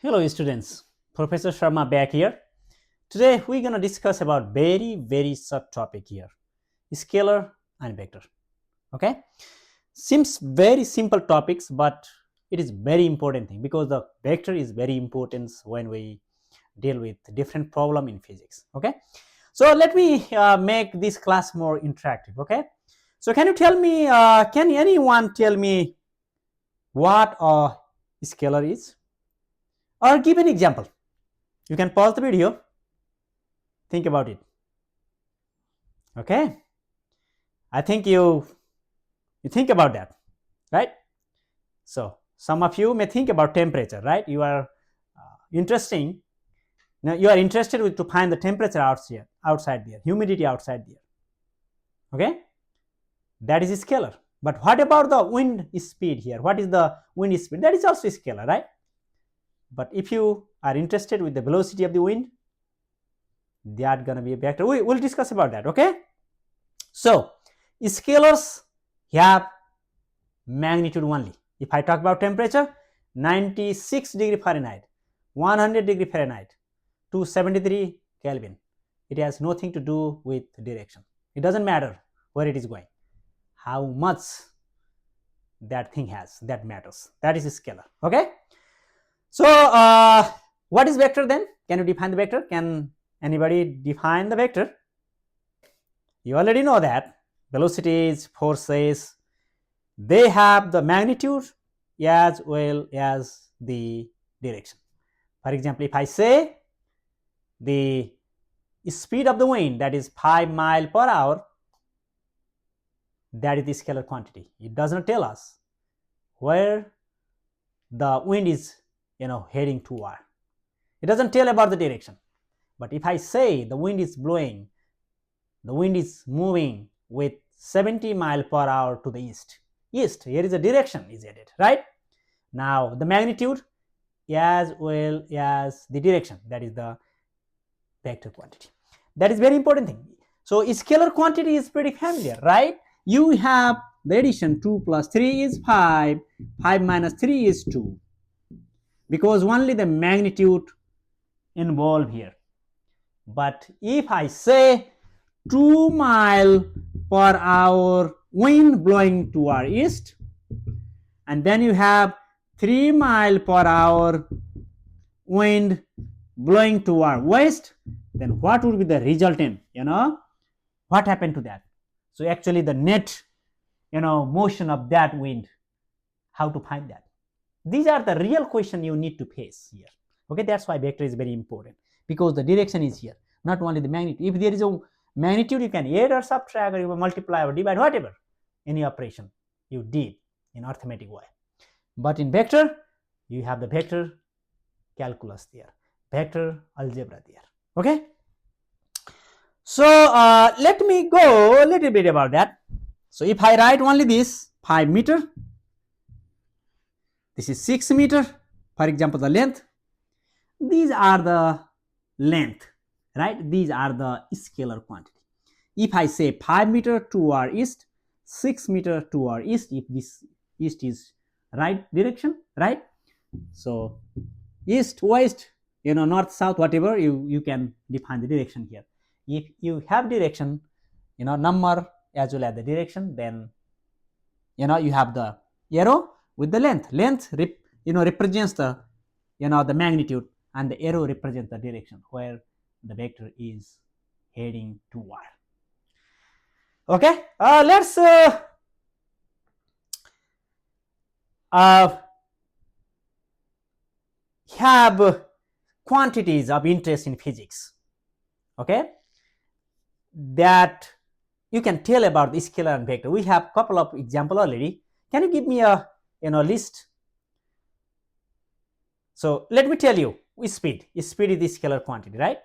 Hello students, Professor Sharma back here. Today we're going to discuss about very subtopic here, scalar and vector. Okay, seems very simple topics, but it is very important thing because the vector is very important when we deal with different problem in physics. Okay, so let me make this class more interactive. Okay, so can you tell me, can anyone tell me what a scalar is, or give an example? You can pause the video, think about it. Okay, I think you think about that, right? So some of you may think about temperature, right? You are interesting. Now you are interested with to find the temperature outside there, humidity outside there. Okay, that is a scalar. But what about the wind speed here? What is the wind speed? That is also a scalar, right? But if you are interested with the velocity of the wind, that gonna be a vector. We will discuss about that. Okay, so scalars have magnitude only. If I talk about temperature, 96 degree Fahrenheit, 100 degree Fahrenheit, 273 Kelvin, it has nothing to do with direction. It doesn't matter where it is going. How much that thing has, that matters. That is a scalar. Okay. So what is vector then? Can you define the vector? Can anybody define the vector? You already know that velocities, forces, they have the magnitude as well as the direction. For example, if I say the speed of the wind, that is 5 miles per hour, that is the scalar quantity. It does not tell us where the wind is heading toward. It doesn't tell about the direction. But if I say the wind is blowing, the wind is moving with 70 miles per hour to the east, here is a direction is added, right? Now the magnitude as well as the direction, that is the vector quantity. That is very important thing. So scalar quantity is pretty familiar, right? You have the addition 2 plus 3 is 5, 5 minus 3 is 2, because only the magnitude involved here. But if I say 2 mile per hour wind blowing toward east, and then you have 3 mile per hour wind blowing toward west, then what would be the resultant? What happened to that? So actually the net motion of that wind, how to find that? These are the real question you need to face here. Okay, that's why vector is very important, because the direction is here, not only the magnitude. If there is a magnitude, you can add or subtract, or you multiply or divide, whatever any operation you did in arithmetic way. But in vector, you have the vector calculus there, vector algebra there. Okay, so let me go a little bit about that. So if I write only this 5 meter, this is 6 meter, for example, the length, these are the length, right? These are the scalar quantity. If I say 5 meter toward east, 6 meter toward east, if this east is right direction, right? So east, west, north, south, whatever, you can define the direction here. If you have direction, number as well as the direction, then you have the arrow with the length. Length represents the the magnitude, and the arrow represents the direction where the vector is heading toward. Okay, let's have quantities of interest in physics. Okay, that you can tell about the scalar and vector. We have couple of example already. Can you give me a list? So let me tell you, speed is the scalar quantity, right?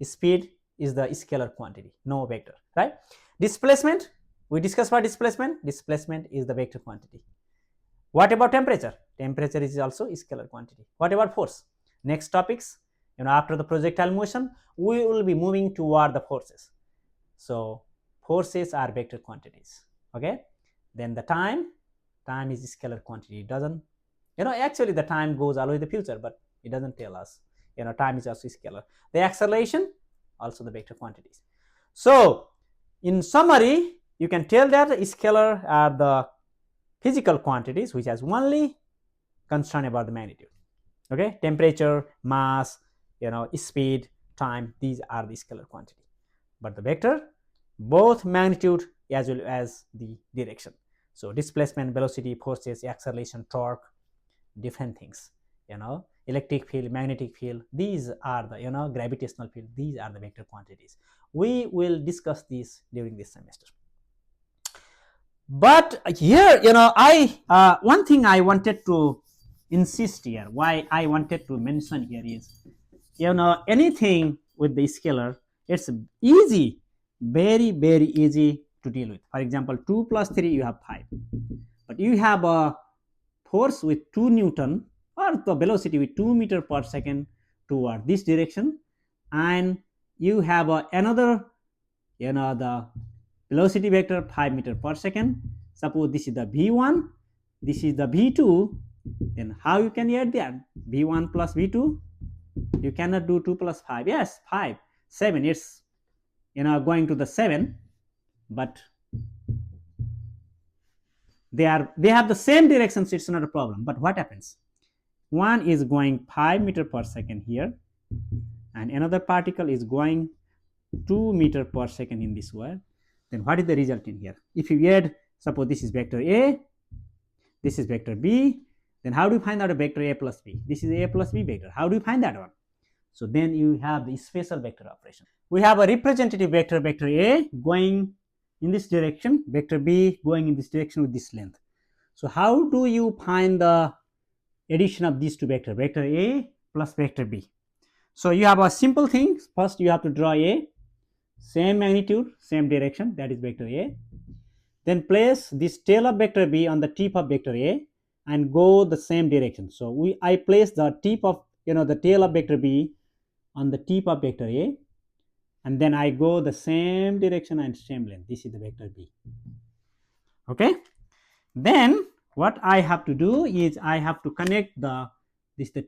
Speed is the scalar quantity, no vector, right? Displacement, we discussed about displacement. Displacement is the vector quantity. What about temperature? Temperature is also scalar quantity. What about force? Next topics, after the projectile motion, we will be moving toward the forces. So forces are vector quantities. Okay, then the time is scalar quantity. It doesn't Actually the time goes all the way to the future, but it doesn't tell us. Time is also scalar. The acceleration, also the vector quantities. So in summary, you can tell that scalar are the physical quantities which has only concern about the magnitude. Okay, temperature, mass, speed, time, these are the scalar quantity. But the vector, both magnitude as well as the direction. So displacement, velocity, forces, acceleration, torque, different things. Electric field, magnetic field, these are the gravitational field, these are the vector quantities. We will discuss these during this semester. But here, I one thing I wanted to insist here, why I wanted to mention here is, anything with the scalar, it's easy, very, very easy to deal with. For example, 2 plus 3, you have 5. But you have a force with 2 Newton or the velocity with 2 meter per second toward this direction, and you have another, the velocity vector 5 meter per second. Suppose this is the v1, this is the v2, then how you can add that? v1 plus v2, you cannot do 2 plus 5. Yes, 5, 7, it's going to the 7, but they have the same direction, so it's not a problem. But what happens? One is going 5 meter per second here, and another particle is going 2 meter per second in this way. Then what is the result in here? If you add, suppose this is vector A, this is vector B, then how do you find out a vector A plus B? This is A plus B vector. How do you find that one? So then you have the special vector operation. We have a representative vector, vector A going in this direction, vector B going in this direction with this length. So how do you find the addition of these two vectors, vector A plus vector B? So you have a simple thing. First you have to draw A, same magnitude, same direction, that is vector A. Then place this tail of vector B on the tip of vector A and go the same direction. So I place the tip of, the tail of vector B on the tip of vector A, and then I go the same direction and same length. This is the vector B. Okay. Then what I have to do is I have to connect the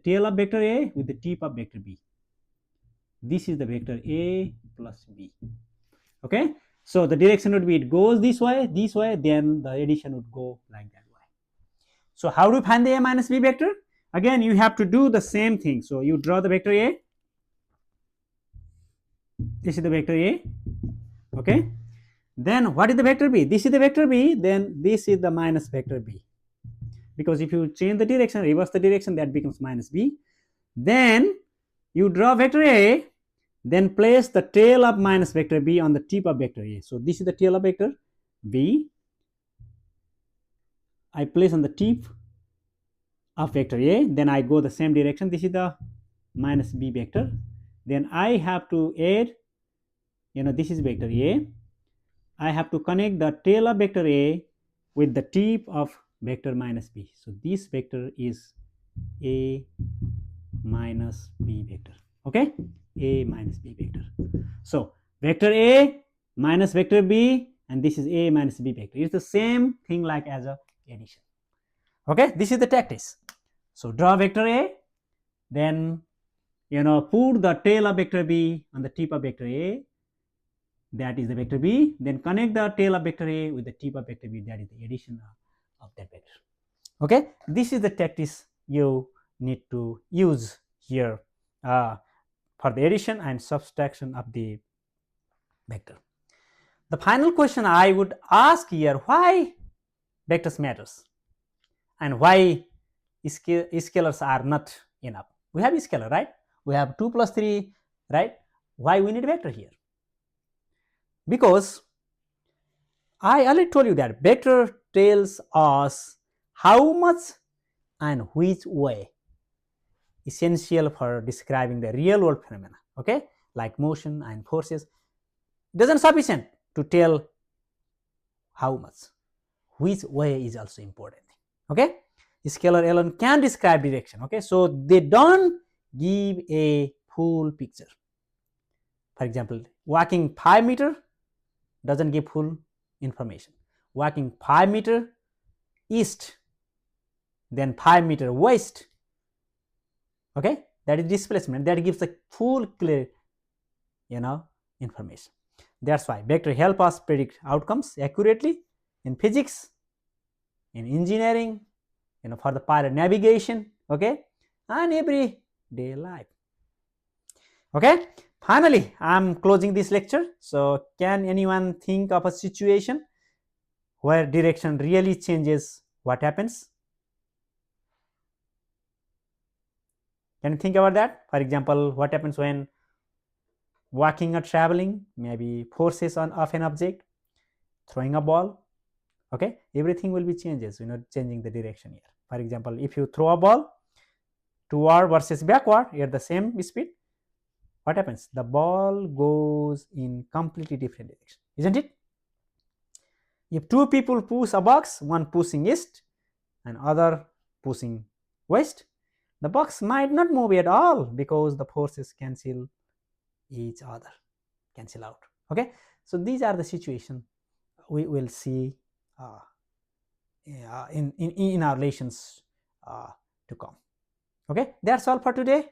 tail of vector A with the tip of vector B. This is the vector A plus B. Okay. So the direction would be, it goes this way, then the addition would go like that way. So how do you find the A minus B vector? Again, you have to do the same thing. So you draw the vector A. This is the vector A. Okay. Then what is the vector B? This is the vector B. Then this is the minus vector B. Because if you change the direction, reverse the direction, that becomes minus B. Then you draw vector A, then place the tail of minus vector B on the tip of vector A. So this is the tail of vector B. I place on the tip of vector A, then I go the same direction. This is the minus B vector. Then I have to add, this is vector A. I have to connect the tail of vector A with the tip of vector minus B. So this vector is A minus B vector. Okay, A minus B vector. So vector A minus vector B, and this is A minus B vector. It's the same thing like as a addition. Okay, this is the tactics. So draw vector A, then put the tail of vector B on the tip of vector A, that is the vector B, then connect the tail of vector A with the tip of vector B, that is the addition of that vector. Okay, this is the tactics you need to use here for the addition and subtraction of the vector. The final question I would ask here, why vectors matters and why scalars are not enough? We have a scalar, right? We have 2 plus 3, right? Why we need a vector here? Because I already told you that vector tells us how much and which way essential for describing the real world phenomena, okay, like motion and forces. Doesn't sufficient to tell how much, which way is also important. Okay, scalar alone can describe direction. Okay, so they don't give a full picture. For example, walking 5 meter doesn't give full information. Walking 5 meter east then 5 meter west. Okay, that is displacement. That gives a full clear, information. That's why vector help us predict outcomes accurately in physics, in engineering, for the pilot navigation, okay, and everyday life. Okay, finally, I'm closing this lecture. So, can anyone think of a situation where direction really changes what happens? Can you think about that? For example, what happens when walking or traveling, maybe forces of an object, throwing a ball, okay, everything will be changes, changing the direction here. For example, if you throw a ball toward versus backward at the same speed, what happens? The ball goes in completely different direction, isn't it? If two people push a box, one pushing east and other pushing west, the box might not move at all because the forces cancel each other, cancel out. Okay, so these are the situation we will see in our relations to come. Okay, that's all for today.